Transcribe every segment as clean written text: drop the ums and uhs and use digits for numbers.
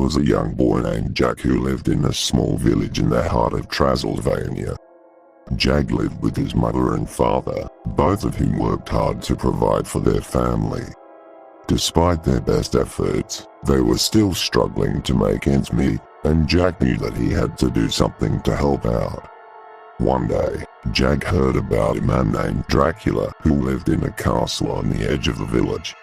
was a young boy named Jack who lived in a small village in the heart of Transylvania. Jack lived with his mother and father, both of whom worked hard to provide for their family. Despite their best efforts, they were still struggling to make ends meet, and Jack knew that he had to do something to help out. One day, Jack heard about a man named Dracula who lived in a castle on the edge of the village.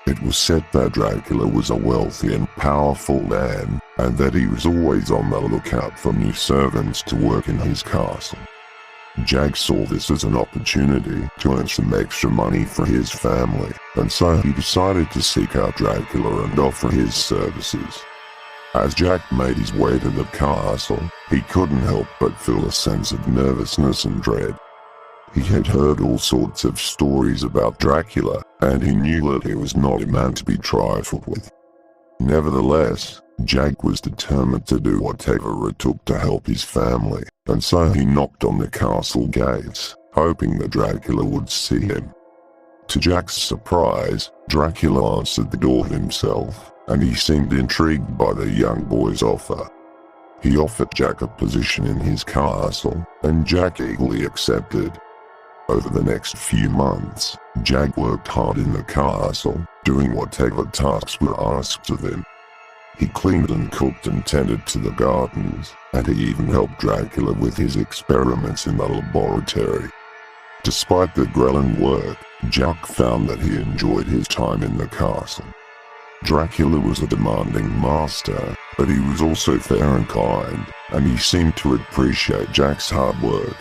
It was said that Dracula was a wealthy and powerful man, and that he was always on the lookout for new servants to work in his castle. Jack saw this as an opportunity to earn some extra money for his family, and so he decided to seek out Dracula and offer his services. As Jack made his way to the castle, he couldn't help but feel a sense of nervousness and dread. He had heard all sorts of stories about Dracula, and he knew that he was not a man to be trifled with. Nevertheless, Jack was determined to do whatever it took to help his family, and so he knocked on the castle gates, hoping that Dracula would see him. To Jack's surprise, Dracula answered the door himself, and he seemed intrigued by the young boy's offer. He offered Jack a position in his castle, and Jack eagerly accepted. Over the next few months, Jack worked hard in the castle, doing whatever tasks were asked of him. He cleaned and cooked and tended to the gardens, and he even helped Dracula with his experiments in the laboratory. Despite the grueling work, Jack found that he enjoyed his time in the castle. Dracula was a demanding master, but he was also fair and kind, and he seemed to appreciate Jack's hard work.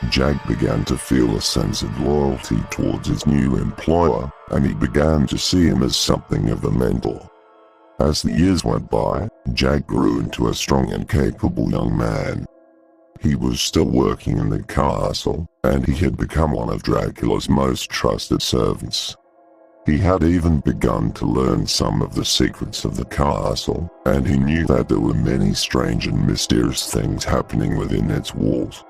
Jack began to feel a sense of loyalty towards his new employer, and he began to see him as something of a mentor. As the years went by, Jack grew into a strong and capable young man. He was still working in the castle, and he had become one of Dracula's most trusted servants. He had even begun to learn some of the secrets of the castle, and he knew that there were many strange and mysterious things happening within its walls.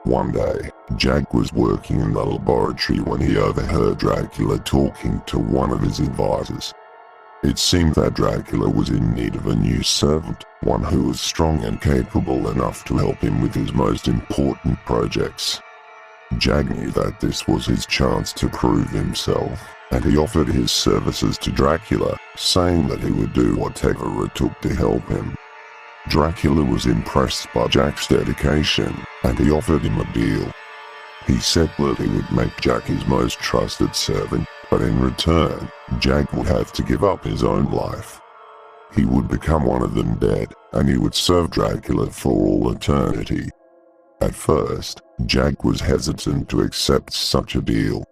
One day, Jack was working in the laboratory when he overheard Dracula talking to one of his advisors. It seemed that Dracula was in need of a new servant, one who was strong and capable enough to help him with his most important projects. Jack knew that this was his chance to prove himself, and he offered his services to Dracula, saying that he would do whatever it took to help him. Dracula was impressed by Jack's dedication, and he offered him a deal. He said that he would make Jack his most trusted servant, but in return, Jack would have to give up his own life. He would become one of them dead, and he would serve Dracula for all eternity. At first, Jack was hesitant to accept such a deal.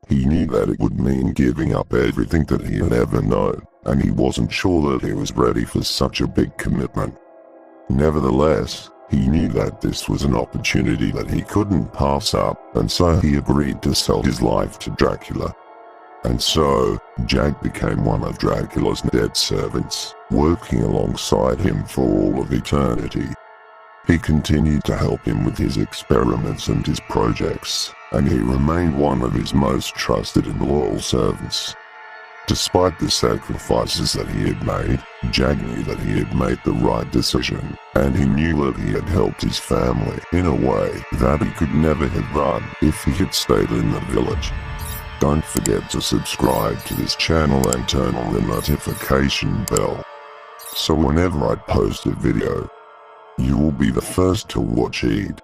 He knew that it would mean giving up everything that he had ever known, and he wasn't sure that he was ready for such a big commitment. Nevertheless, he knew that this was an opportunity that he couldn't pass up, and so he agreed to sell his life to Dracula. And so, Jack became one of Dracula's dead servants, working alongside him for all of eternity. He continued to help him with his experiments and his projects, and he remained one of his most trusted and loyal servants. Despite the sacrifices that he had made, Jack knew that he had made the right decision, and he knew that he had helped his family in a way that he could never have done if he had stayed in the village. Don't forget to subscribe to this channel and turn on the notification bell, so whenever I post a video, you will be the first to watch it.